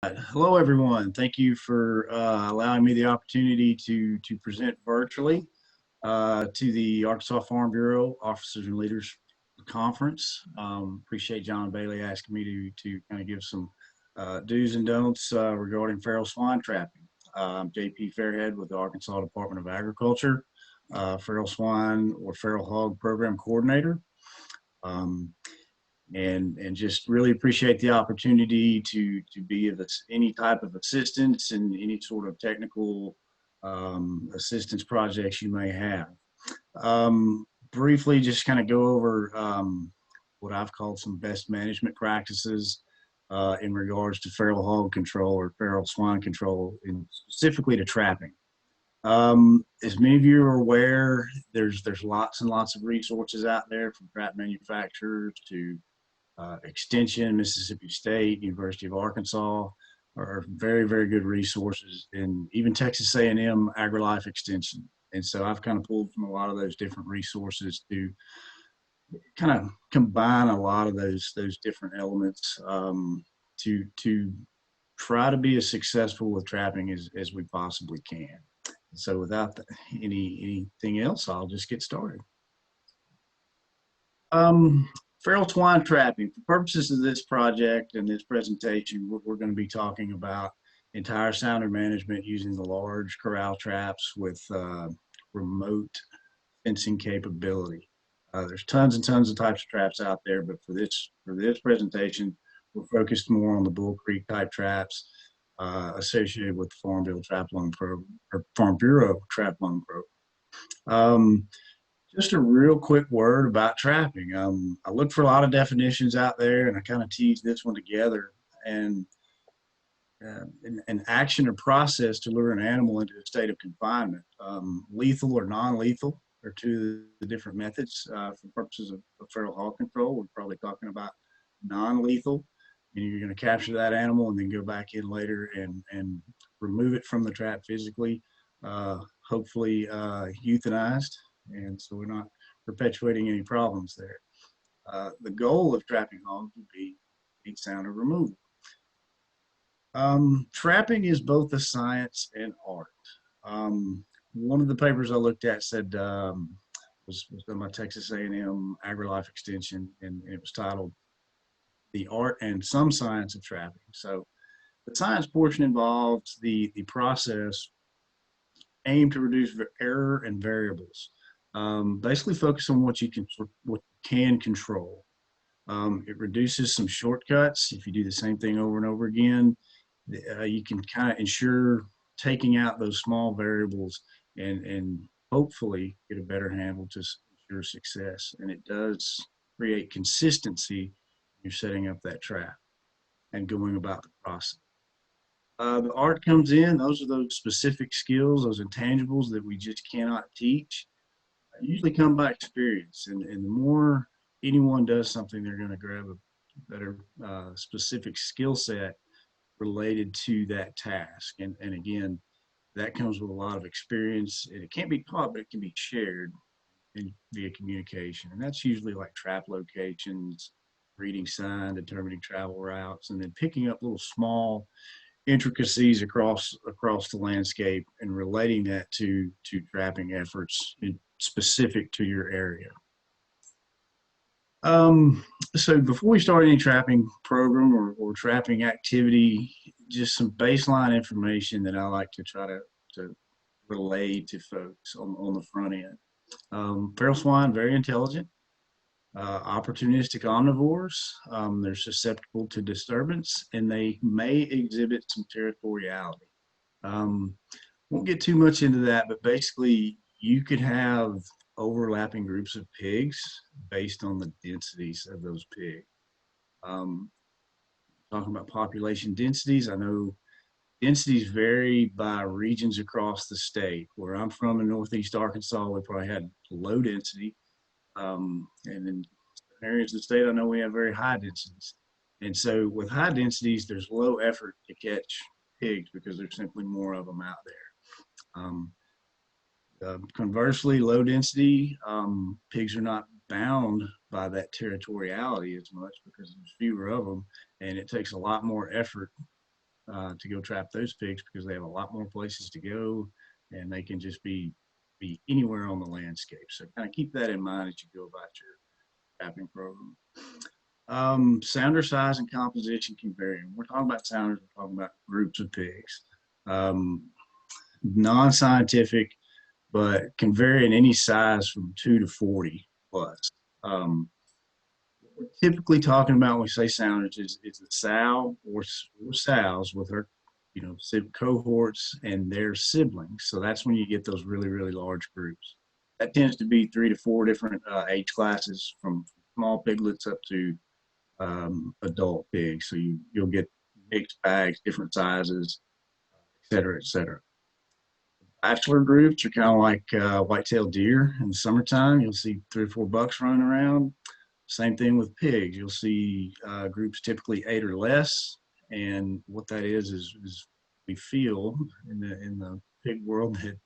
Hello, everyone. Thank you for allowing me the opportunity to present virtually to the Arkansas Farm Bureau Officers and Leaders Conference. Appreciate John Bailey asking me to kind of give some do's and don'ts regarding feral swine trapping. I'm JP Fairhead with the Arkansas Department of Agriculture, feral swine or feral hog program coordinator. Um, and just really appreciate the opportunity to be of any type of assistance in any sort of technical assistance projects you may have. Briefly, just kind of go over what I've called some best management practices in regards to feral hog control or feral swine control, and specifically to trapping. As many of you are aware, there's lots and lots of resources out there from trap manufacturers to Extension, Mississippi State, University of Arkansas are very, very good resources, and even Texas A&M AgriLife Extension. And so I've kind of pulled from a lot of those different resources to kind of combine a lot of those different elements to try to be as successful with trapping as we possibly can. So without anything else, I'll just get started. Um, Feral swine trapping. For purposes of this project and this presentation, we're going to be talking about entire sounder management using the large corral traps with remote fencing capability. There's tons and tons of types of traps out there, but for this presentation, we're focused more on the Bull Creek type traps associated with the Farm Bill Trap Loan Program or Farm Bureau Trap Loan Program. Just a real quick word about trapping. I looked for a lot of definitions out there, and I kind of teased this one together. And an action or process to lure an animal into a state of confinement. Lethal or non-lethal are two of the different methods for purposes of feral hog control. We're probably talking about non-lethal, meaning you're going to capture that animal and then go back in later and remove it from the trap physically, hopefully euthanized. And so we're not perpetuating any problems there. The goal of trapping hogs would be heat sounder removal. Trapping is both a science and art. One of the papers I looked at said was done by Texas A&M AgriLife Extension, and it was titled "The Art and Some Science of Trapping." So the science portion involves the process aimed to reduce error and variables. Basically, focus on what you can control. It reduces some shortcuts if you do the same thing over and over again. You can kind of ensure taking out those small variables and hopefully get a better handle to ensure success. And it does create consistency when you're setting up that trap and going about the process. The art comes in. Those are those specific skills, those intangibles that we just cannot teach. Usually come by experience. And the more anyone does something, they're going to grab a better specific skill set related to that task. And again, that comes with a lot of experience, and it can't be taught, but it can be shared via communication. And that's usually like trap locations, reading sign, determining travel routes, and then picking up little small intricacies across the landscape and relating that to trapping efforts specific to your area. So before we start any trapping program or trapping activity, just some baseline information that I like to try to relay to folks on the front end. Feral swine, very intelligent, opportunistic omnivores. They're susceptible to disturbance, and they may exhibit some territoriality. Won't get too much into that, but basically you could have overlapping groups of pigs based on the densities of those pigs. Talking about population densities, I know densities vary by regions across the state. Where I'm from in Northeast Arkansas, we probably had low density. And in areas of the state, I know we have very high densities. And so with high densities, there's low effort to catch pigs because there's simply more of them out there. Conversely, low density, pigs are not bound by that territoriality as much because there's fewer of them, and it takes a lot more effort to go trap those pigs because they have a lot more places to go and they can just be anywhere on the landscape. So kind of keep that in mind as you go about your trapping program. Sounder size and composition can vary. When we're talking about sounders, we're talking about groups of pigs. Non-scientific, but can vary in any size from 2 to 40 plus. We're typically talking about when we say sounders is a sow or sows with her, cohorts and their siblings. So that's when you get those really, really large groups. That tends to be 3 to 4 different age classes from small piglets up to adult pigs. So you'll get mixed bags, different sizes, et cetera, et cetera. Bachelor groups are kind of like white-tailed deer in the summertime. You'll see 3 or 4 bucks running around. Same thing with pigs. You'll see groups typically 8 or less. And what that is we feel in the pig world that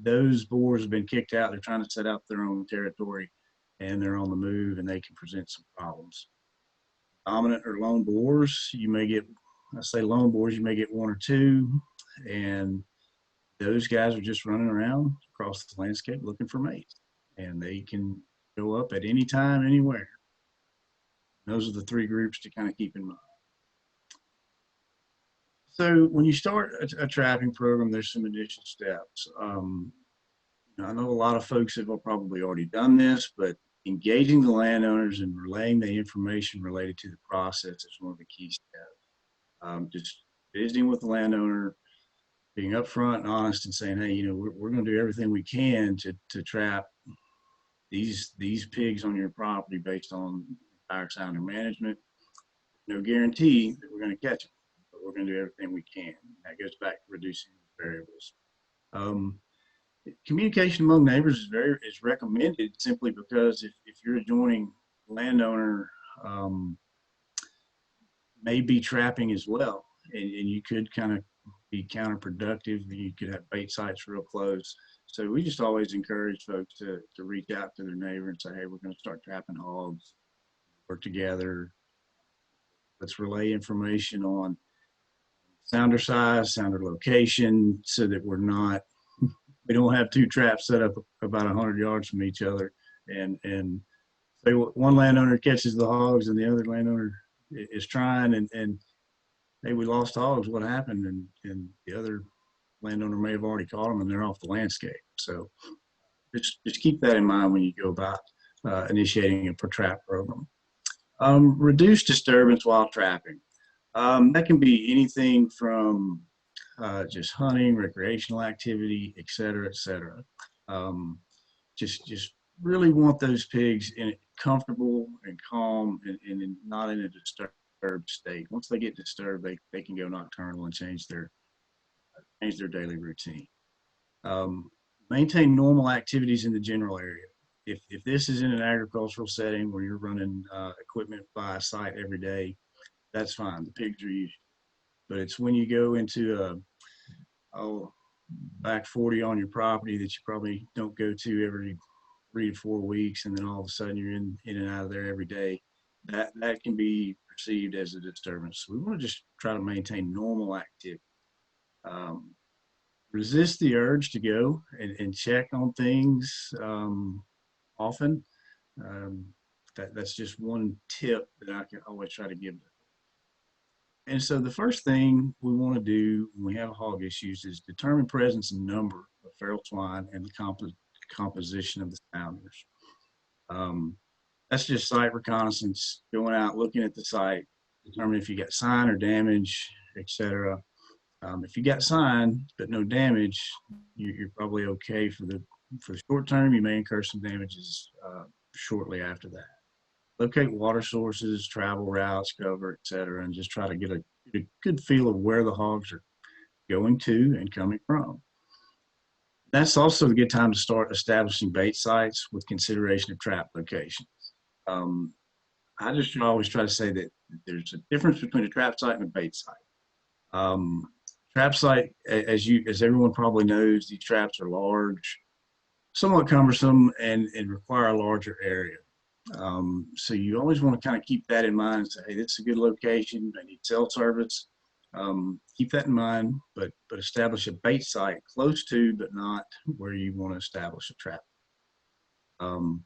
those boars have been kicked out. They're trying to set out their own territory and they're on the move and they can present some problems. Dominant or lone boars, you may get, I say lone boars, you may get 1 or 2, and those guys are just running around across the landscape looking for mates, and they can go up at any time, anywhere. Those are the 3 groups to kind of keep in mind. So when you start a trapping program, there's some additional steps. I know a lot of folks have probably already done this, but engaging the landowners and relaying the information related to the process is one of the key steps. Just visiting with the landowner, being upfront and honest and saying, hey, we're going to do everything we can to trap these pigs on your property based on fire sounder management. No guarantee that we're going to catch them, but we're going to do everything we can. That goes back to reducing the variables. Communication among neighbors is recommended simply because if you're adjoining landowner may be trapping as well, and you could kind of be counterproductive. You could have bait sites real close. So we just always encourage folks to reach out to their neighbor and say, hey, we're going to start trapping hogs. Work together. Let's relay information on sounder size, sounder location, so that we don't have 2 traps set up about 100 yards from each other. And say one landowner catches the hogs and the other landowner is trying and hey, we lost hogs, what happened? And the other landowner may have already caught them and they're off the landscape. So just keep that in mind when you go about initiating a trap program. Reduce disturbance while trapping. That can be anything from just hunting, recreational activity, et cetera, et cetera. Just really want those pigs comfortable and calm and not in a disturbed state. Once they get disturbed, they can go nocturnal and change their daily routine. Maintain normal activities in the general area. If this is in an agricultural setting where you're running equipment by a site every day, that's fine. The pigs are used. But it's when you go into back 40 on your property that you probably don't go to every 3 to 4 weeks, and then all of a sudden you're in and out of there every day. That can be perceived as a disturbance. So we want to just try to maintain normal activity. Resist the urge to go and check on things often. That's just one tip that I can always try to give. And so the first thing we want to do when we have hog issues is determine presence and number of feral swine and the composition of the sounders. That's just site reconnaissance, going out, looking at the site, determine if you got sign or damage, etc. If you got sign but no damage, you're probably okay for the short term. You may incur some damages shortly after that. Locate water sources, travel routes, cover, etc., and just try to get a good feel of where the hogs are going to and coming from. That's also a good time to start establishing bait sites with consideration of trap locations. I just always try to say that there's a difference between a trap site and a bait site. Trap site, as everyone probably knows, these traps are large, somewhat cumbersome, and require a larger area. So you always want to kind of keep that in mind and say, hey, this is a good location. I need cell service. Keep that in mind, but establish a bait site close to, but not where you want to establish a trap. Um,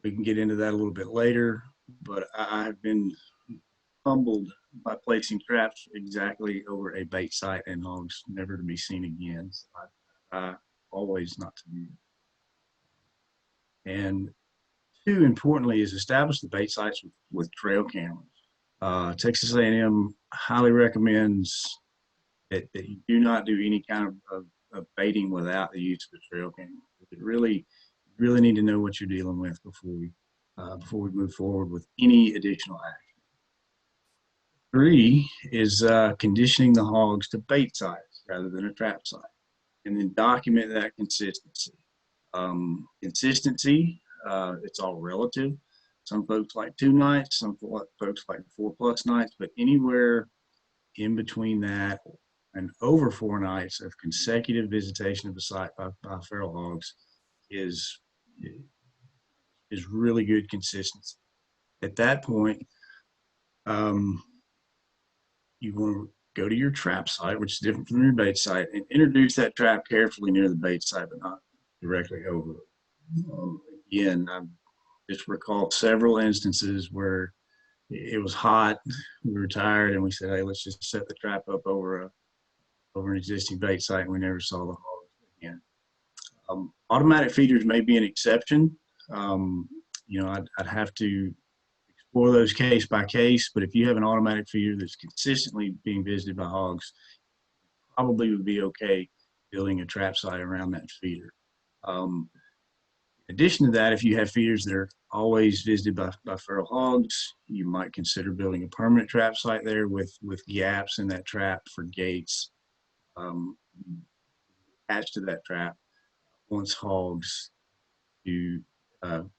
we can get into that a little bit later, but I have been humbled by placing traps exactly over a bait site and hogs never to be seen again. So I always not to do that. And two, importantly, is establish the bait sites with trail cameras. Texas A&M highly recommends that you do not do any kind of baiting without the use of a trail camera. It really need to know what you're dealing with before we move forward with any additional action. Three is conditioning the hogs to bait sites rather than a trap site, and then document that consistency. Consistency, it's all relative. Some folks like 2 nights, some folks like 4+ nights, but anywhere in between that and over 4 nights of consecutive visitation of the site by feral hogs is really good consistency. At that point, you want to go to your trap site, which is different from your bait site, and introduce that trap carefully near the bait site, but not directly over it. Again, I just recall several instances where it was hot, we were tired, and we said, "Hey, let's just set the trap up over an existing bait site," and we never saw the hogs again. Automatic feeders may be an exception. I'd have to explore those case by case, but if you have an automatic feeder that's consistently being visited by hogs, probably would be okay building a trap site around that feeder. In addition to that, if you have feeders that are always visited by feral hogs, you might consider building a permanent trap site there with gaps in that trap for gates attached to that trap once hogs do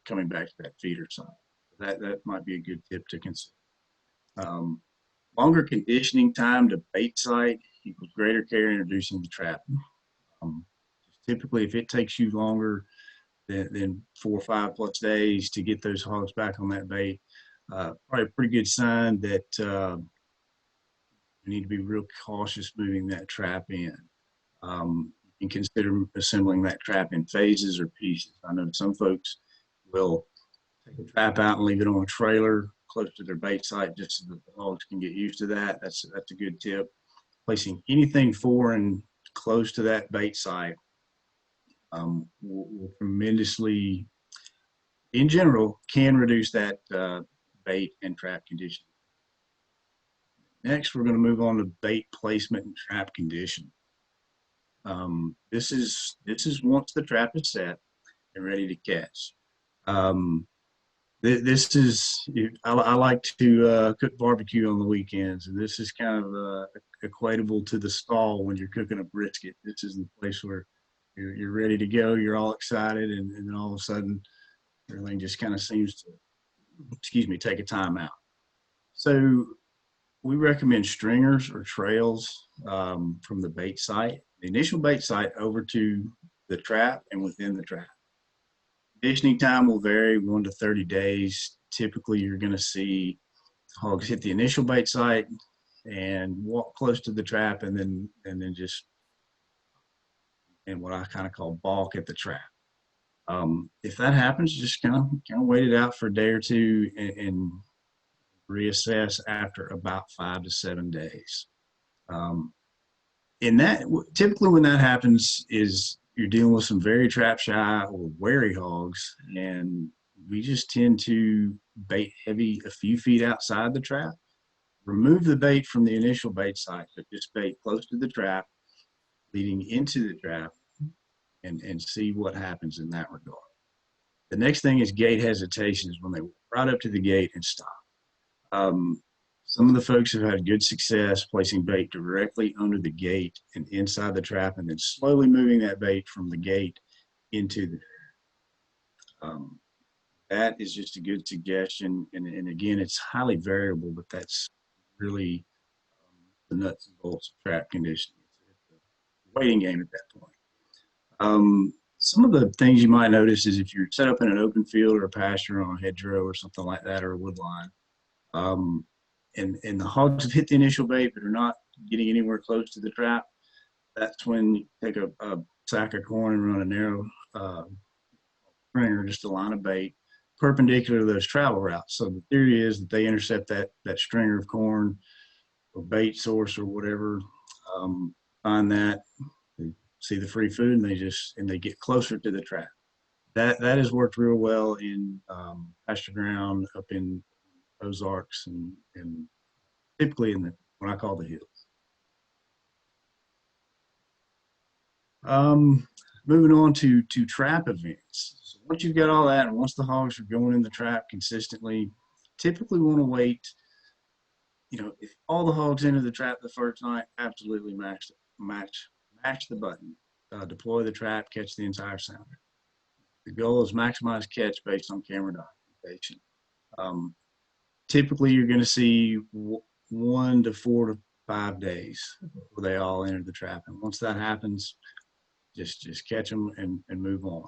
coming back to that feeder site. That might be a good tip to consider. Longer conditioning time to bait site equals greater care introducing the trap. Typically, if it takes you longer than 4 or 5+ days to get those hogs back on that bait, probably a pretty good sign that you need to be real cautious moving that trap in. You can consider assembling that trap in phases or pieces. I know some folks will take the trap out and leave it on a trailer close to their bait site just so that the hogs can get used to that. That's a good tip. Placing anything foreign close to that bait site will tremendously, in general, can reduce that bait and trap conditioning. Next, we're going to move on to bait placement and trap condition. This is once the trap is set and ready to catch. This is, I like to cook barbecue on the weekends, and this is kind of equatable to the stall when you're cooking a brisket. This is the place where you're ready to go, you're all excited, and then all of a sudden everything just kind of seems to, take a time out. So we recommend stringers or trails from the bait site, the initial bait site, over to the trap and within the trap. Conditioning time will vary 1 to 30 days. Typically, you're going to see hogs hit the initial bait site and walk close to the trap, and then just what I kind of call balk at the trap. If that happens, just kind of wait it out for a day or two and reassess after about 5 to 7 days. And that typically when that happens is you're dealing with some very trap shy or wary hogs, and we just tend to bait heavy a few feet outside the trap. Remove the bait from the initial bait site, but just bait close to the trap, leading into the trap, and see what happens in that regard. The next thing is gate hesitations, when they walk right up to the gate and stop. Some of the folks have had good success placing bait directly under the gate and inside the trap, and then slowly moving that bait from the gate into the trap. That is just a good suggestion. And again, it's highly variable, but that's really the nuts and bolts of trap conditioning. It's a waiting game at that point. Some of the things you might notice is if you're set up in an open field or a pasture on a hedgerow or something like that, or a wood line, and the hogs have hit the initial bait but are not getting anywhere close to the trap, that's when you take a sack of corn and run a narrow string or just a line of bait perpendicular to those travel routes. So the theory is that they intercept that stringer of corn or bait source or whatever, find that, they see the free food, and they get closer to the trap. That has worked real well in pasture ground up in Ozarks and typically in the what I call the hills. Um, Moving on to trap events. So once you've got all that, and once the hogs are going in the trap consistently, typically want to wait. If all the hogs enter the trap the first night, absolutely match the button. Deploy the trap, catch the entire sounder. The goal is maximize catch based on camera documentation. Um, Typically, you're going to see 1 to 4 to 5 days before they all enter the trap, and once that happens, just catch them and move on.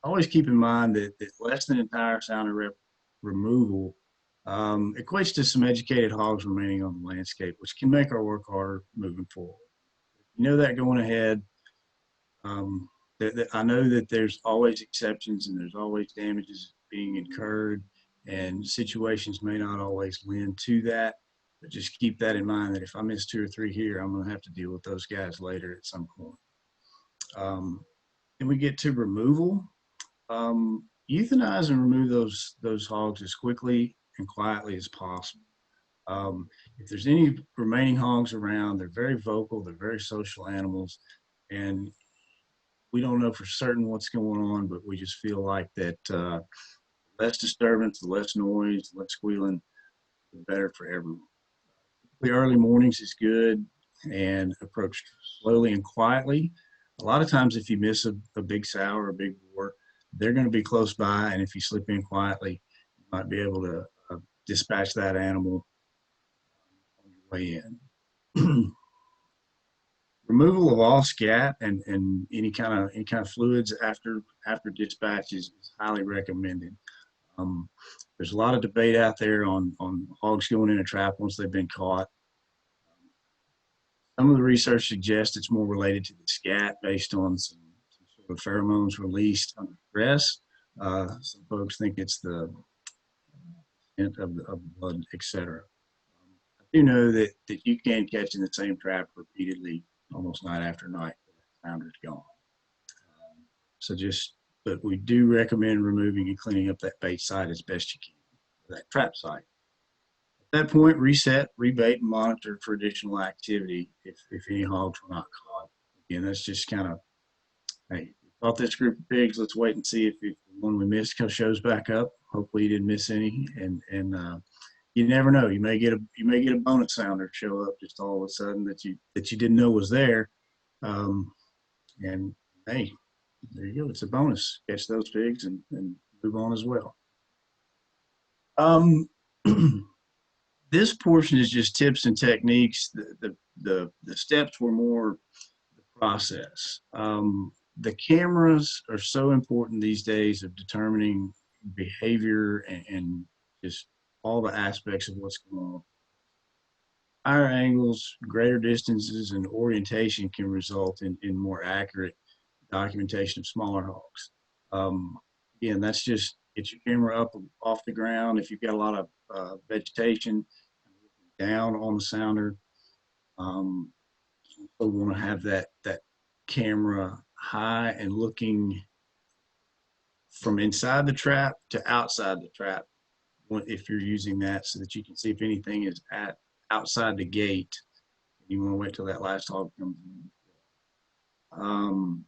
Always keep in mind that less than entire sounder removal equates to some educated hogs remaining on the landscape, which can make our work harder moving forward. You know that going ahead. Um, I know that there's always exceptions and there's always damages being incurred, and situations may not always lend to that. But just keep that in mind that if I miss 2 or 3 here, I'm going to have to deal with those guys later at some point. Then we get to removal. Euthanize and remove those hogs as quickly and quietly as possible. If there's any remaining hogs around, they're very vocal, they're very social animals, and we don't know for certain what's going on, but we just feel like that less disturbance, the less noise, the less squealing, the better for everyone. The early mornings is good, and approach slowly and quietly. A lot of times if you miss a big sow or a big boar, they're going to be close by, and if you slip in quietly, you might be able to dispatch that animal on your way in. Removal of all scat and any kind of fluids after dispatch is highly recommended. There's a lot of debate out there on hogs going in a trap once they've been caught. Some of the research suggests it's more related to the scat based on some sort of pheromones released under stress. Some folks think it's the scent of the blood, etc. I do know that you can catch in the same trap repeatedly, almost night after night, that sounder's gone. But we do recommend removing and cleaning up that bait site as best you can, that trap site. At that point, reset, rebait, and monitor for additional activity if any hogs were not caught. Again, that's just kind of, hey, we caught this group of pigs. Let's wait and see if the one we missed shows back up. Hopefully, you didn't miss any, and you never know. You may get a bonus sounder show up just all of a sudden that you didn't know was there, and hey, there you go. It's a bonus. Catch those pigs and move on as well. This portion is just tips and techniques. The steps were more the process. The cameras are so important these days of determining behavior and just all the aspects of what's going on. Higher angles, greater distances, and orientation can result in more accurate documentation of smaller hogs. Again, that's just get your camera up off the ground. If you've got a lot of vegetation, down on the sounder. So we want to have that camera high and looking from inside the trap to outside the trap if you're using that, so that you can see if anything is outside the gate. You want to wait till that last hog comes in.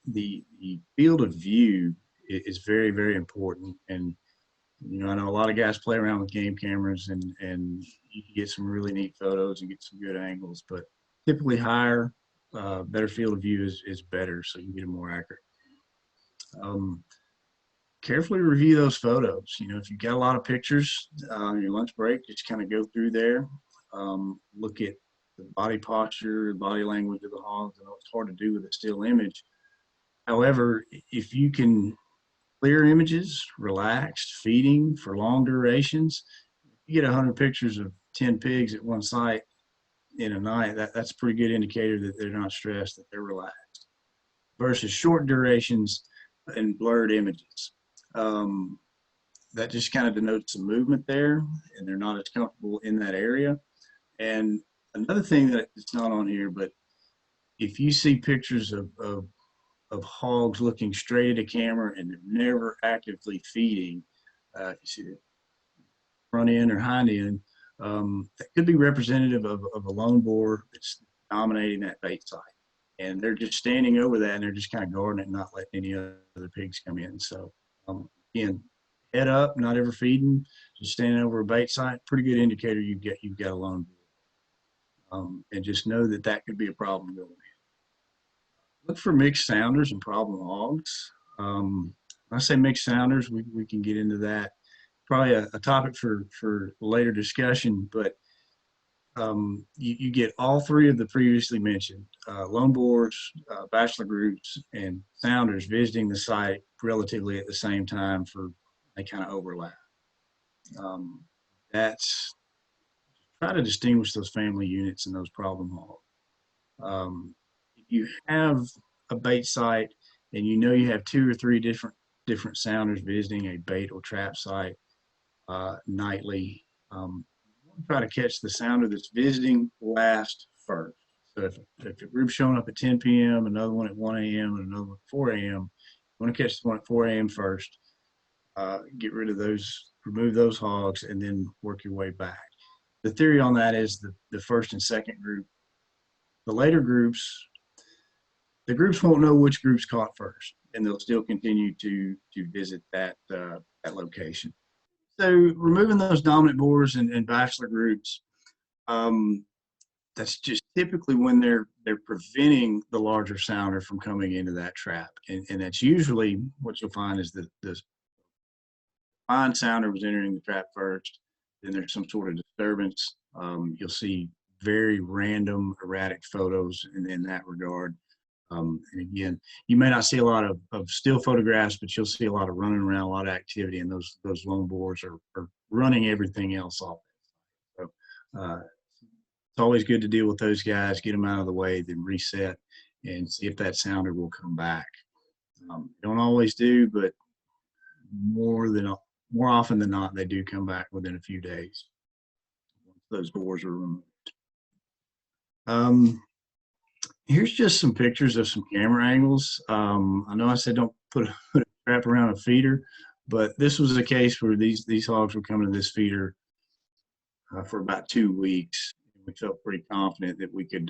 The field of view is very, very important, and I know a lot of guys play around with game cameras, and you can get some really neat photos and get some good angles, but typically higher, better field of view is better, so you can get a more accurate. Carefully review those photos. If you've got a lot of pictures on your lunch break, just kind of go through there, look at the body posture, body language of the hogs. I know it's hard to do with a still image. However, if you can clear images, relaxed, feeding for long durations, if you get 100 pictures of 10 pigs at one site in a night, that's a pretty good indicator that they're not stressed, that they're relaxed. Versus short durations and blurred images. That just kind of denotes some movement there, and they're not as comfortable in that area. And another thing that it's not on here, but if you see pictures of hogs looking straight at a camera and they're never actively feeding, you see the front end or hind end, that could be representative of a lone boar that's dominating that bait site. And they're just standing over that and they're just kind of guarding it and not letting any other pigs come in. So again, head up, not ever feeding, just standing over a bait site, pretty good indicator you've got a lone boar. And just know that that could be a problem going in. Look for mixed sounders and problem hogs. When I say mixed sounders, we can get into that. Probably a topic for later discussion, but you get all three of the previously mentioned lone boars, bachelor groups, and sounders visiting the site relatively at the same time they kind of overlap. That's try to distinguish those family units and those problem hogs. If you have a bait site and you know you have 2 or 3 different sounders visiting a bait or trap site nightly, try to catch the sounder that's visiting last first. So if a group's showing up at 10 p.m., another one at 1 a.m., and another one at 4 a.m., you want to catch the one at 4 a.m. first, get rid of those, remove those hogs, and then work your way back. The theory on that is the first and second group. The later groups, the groups won't know which group's caught first, and they'll still continue to visit that location. So removing those dominant boars and bachelor groups, that's just typically when they're preventing the larger sounder from coming into that trap, and that's usually what you'll find is that the fine sounder was entering the trap first. Then there's some sort of disturbance. You'll see very random, erratic photos in that regard. And again, you may not see a lot of still photographs, but you'll see a lot of running around, a lot of activity, and those lone boars are running everything else off. So it's always good to deal with those guys, get them out of the way, then reset and see if that sounder will come back. Don't always do, but more often than not, they do come back within a few days once those boars are removed. Here's just some pictures of some camera angles. I know I said don't put a trap around a feeder, but this was a case where these hogs were coming to this feeder for about 2 weeks. We felt pretty confident that we could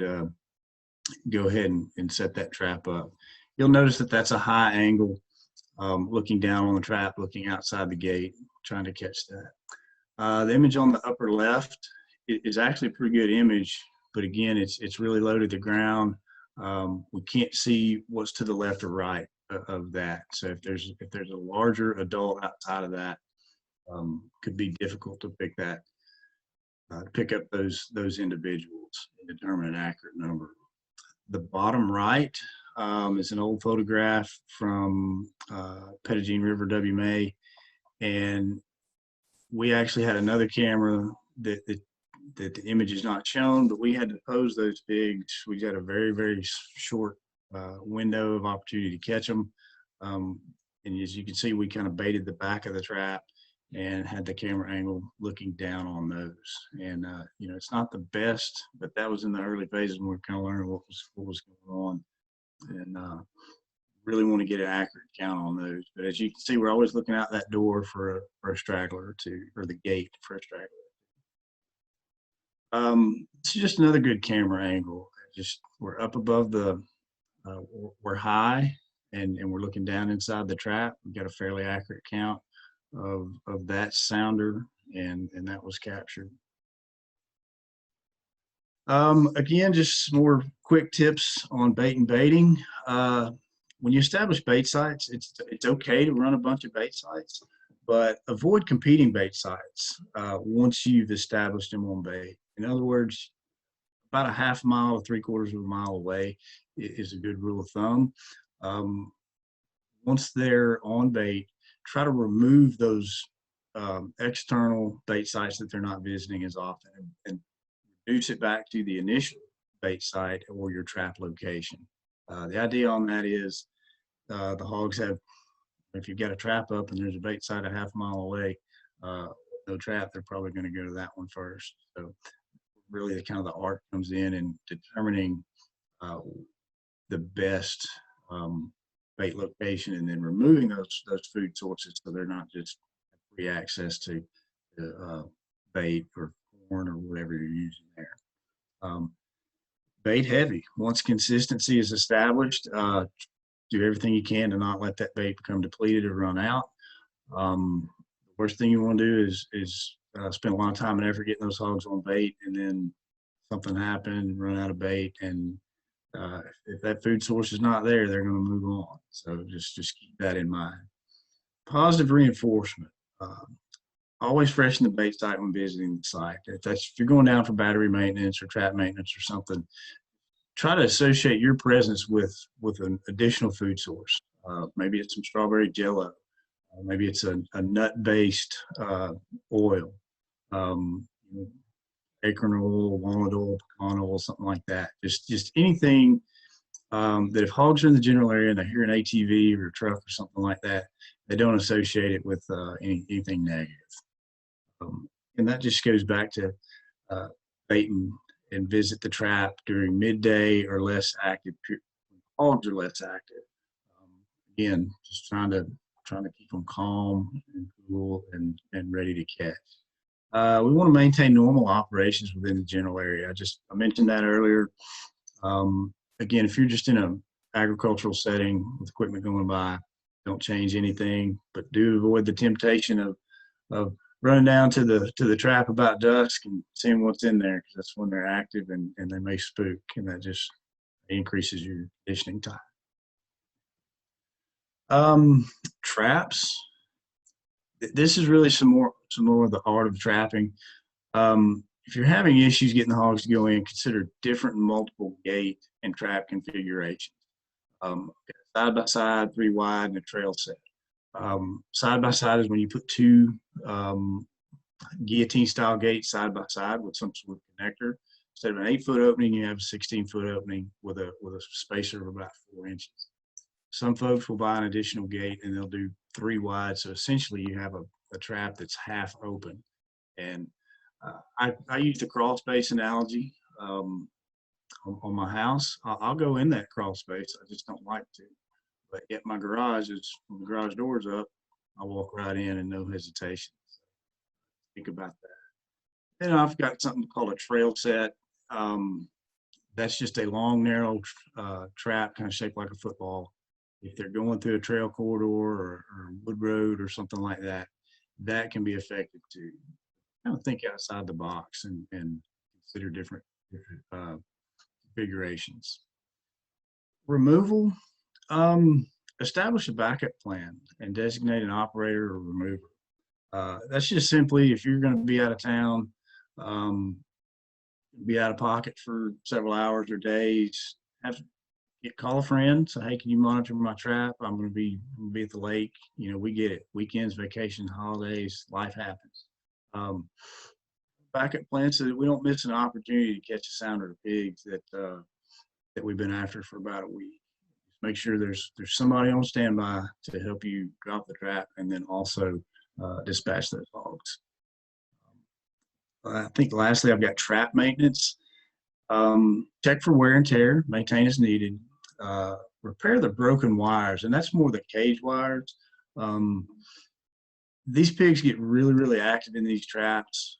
go ahead and set that trap up. You'll notice that that's a high angle, looking down on the trap, looking outside the gate, trying to catch that. The image on the upper left is actually a pretty good image, but again, it's really low to the ground. We can't see what's to the left or right of that. So if there's a larger adult outside of that, could be difficult to pick up those individuals and determine an accurate number. The bottom right is an old photograph from Pettigene River WMA, and we actually had another camera that the image is not shown, but we had to pose those pigs. We got a very, very short window of opportunity to catch them. And as you can see, we kind of baited the back of the trap and had the camera angle looking down on those. And, it's not the best, but that was in the early phases when we were kind of learning what was going on. And really want to get an accurate count on those. But as you can see, we're always looking out that door for a straggler or two, or the gate for a straggler. It's just another good camera angle. We're up above we're high, and we're looking down inside the trap. We've got a fairly accurate count of that sounder, and that was captured. Again, just some more quick tips on bait and baiting. When you establish bait sites, it's okay to run a bunch of bait sites, but avoid competing bait sites once you've established them on bait. In other words, about a half mile to 3/4 of a mile away is a good rule of thumb. Once they're on bait, try to remove those external bait sites that they're not visiting as often, and reduce it back to the initial bait site or your trap location. The idea on that is the hogs have, if you've got a trap up and there's a bait site a half mile away, no trap, they're probably going to go to that one first. So really the kind of the art comes in determining the best bait location, and then removing those food sources so they're not just free access to bait or corn or whatever you're using there. Bait heavy. Once consistency is established, do everything you can to not let that bait become depleted or run out. The worst thing you want to do is spend a lot of time and effort getting those hogs on bait, and then something happened, run out of bait, and if that food source is not there, they're going to move on. So just keep that in mind. Positive reinforcement. Always freshen the bait site when visiting the site. If you're going down for battery maintenance or trap maintenance or something, try to associate your presence with an additional food source. Maybe it's some strawberry jello. Maybe it's a nut-based oil, acorn oil, walnut oil, pecan oil, something like that. Just anything that if hogs are in the general area and they hear an ATV or a truck or something like that, they don't associate it with anything negative. And that just goes back to bait and visit the trap during midday or less active periods. Hogs are less active. Again, just trying to keep them calm and cool and ready to catch. We want to maintain normal operations within the general area. I mentioned that earlier. Again, if you're just in an agricultural setting with equipment going by, don't change anything, but do avoid the temptation of running down to the trap about dusk and seeing what's in there, because that's when they're active and they may spook, and that just increases your conditioning time. Traps. This is really some more of the art of trapping. If you're having issues getting the hogs to go in, consider different multiple gate and trap configurations. Side by side, 3 wide, and a trail set. Side by side is when you put 2 guillotine style gates side by side with some sort of connector. Instead of an 8-foot opening, you have a 16-foot opening with a spacer of about 4 inches. Some folks will buy an additional gate and they'll do 3 wide. So essentially you have a trap that's half open. And I use the crawl space analogy on my house. I'll go in that crawl space. I just don't like to. But yet my garage is, when the garage door's up, I walk right in and no hesitation. So think about that. Then I've got something called a trail set. That's just a long, narrow trap, kind of shaped like a football. If they're going through a trail corridor or wood road or something like that, that can be effective too. Kind of think outside the box and consider different configurations. Removal. Establish a backup plan and designate an operator or remover. That's just simply, if you're going to be out of town, be out of pocket for several hours or days, call a friend, say, hey, can you monitor my trap? I'm going to be at the lake. We get it. Weekends, vacations, holidays, life happens. Backup plan so that we don't miss an opportunity to catch a sounder of pigs that we've been after for about a week. Just make sure there's somebody on standby to help you drop the trap, and then also dispatch those hogs. I think lastly, I've got trap maintenance. Check for wear and tear, maintain as needed. Repair the broken wires, and that's more the cage wires. These pigs get really, really active in these traps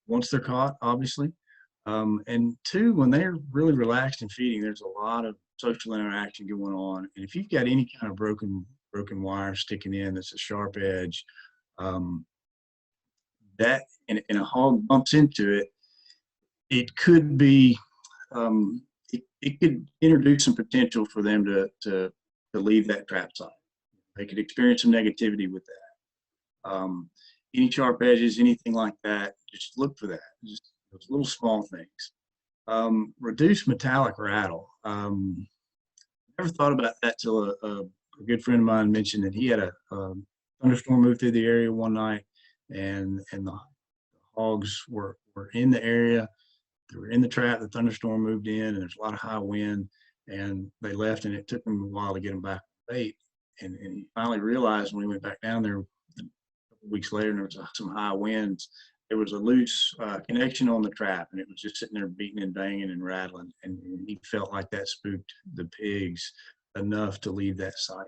once they're caught, obviously. And 2, when they're really relaxed and feeding, there's a lot of social interaction going on. And if you've got any kind of broken wire sticking in that's a sharp edge, that and a hog bumps into it, it could be it could introduce some potential for them to leave that trap site. They could experience some negativity with that. Any sharp edges, anything like that, just look for that. Just those little small things. Reduce metallic rattle. Never thought about that till a good friend of mine mentioned that he had a thunderstorm move through the area one night. and the hogs were in the area. They were in the trap. The thunderstorm moved in, and there's a lot of high wind, and they left, and it took them a while to get them back on bait. And he finally realized when we went back down there a couple of weeks later, and there was some high winds. There was a loose connection on the trap, and it was just sitting there beating and banging and rattling. And he felt like that spooked the pigs enough to leave that site.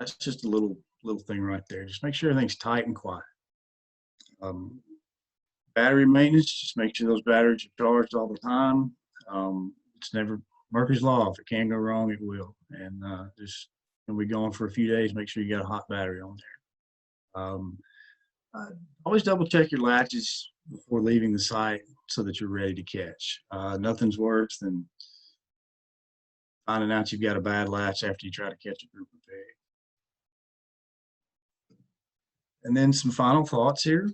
That's just a little thing right there. Just make sure everything's tight and quiet. Battery maintenance, just make sure those batteries are charged all the time. It's never Murphy's Law. If it can go wrong, it will. And just when we go on for a few days, make sure you got a hot battery on there. Always double check your latches before leaving the site so that you're ready to catch. Nothing's worse than finding out you've got a bad latch after you try to catch a group of pigs. And then some final thoughts here.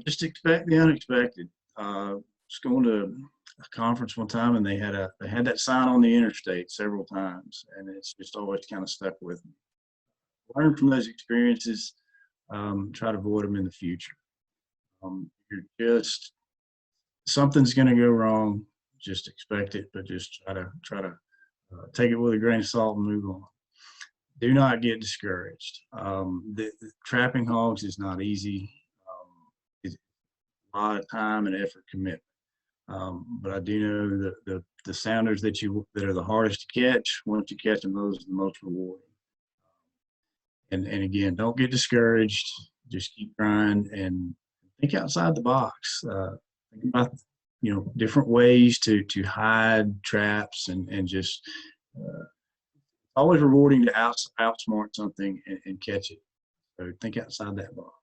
Just expect the unexpected. Just going to a conference one time, and they had that sign on the interstate several times, and it's just always kind of stuck with me. Learn from those experiences. Try to avoid them in the future. You're just something's going to go wrong. Just expect it, but just try to take it with a grain of salt and move on. Do not get discouraged. The trapping hogs is not easy. It's a lot of time and effort commitment. But I do know that the sounders that are the hardest to catch, once you catch them, those are the most rewarding. And again, don't get discouraged. Just keep trying and think outside the box. Think about different ways to hide traps and just always rewarding to outsmart something and catch it. So think outside that box.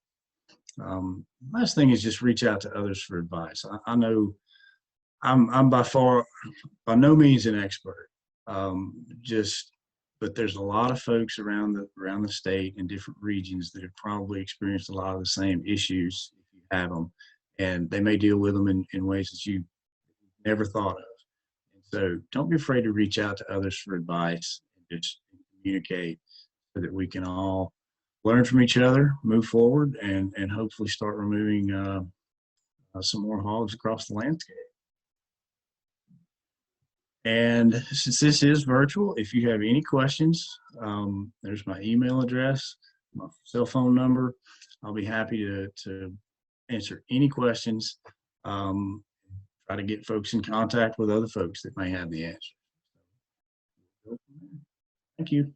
Last thing is just reach out to others for advice. I know I'm by no means an expert. But there's a lot of folks around the state in different regions that have probably experienced a lot of the same issues if you have them, and they may deal with them in ways that you never thought of. And so don't be afraid to reach out to others for advice and just communicate so that we can all learn from each other, move forward, and hopefully start removing some more hogs across the landscape. And since this is virtual, if you have any questions, there's my email address, my cell phone number. I'll be happy to answer any questions. Try to get folks in contact with other folks that may have the answer. Thank you.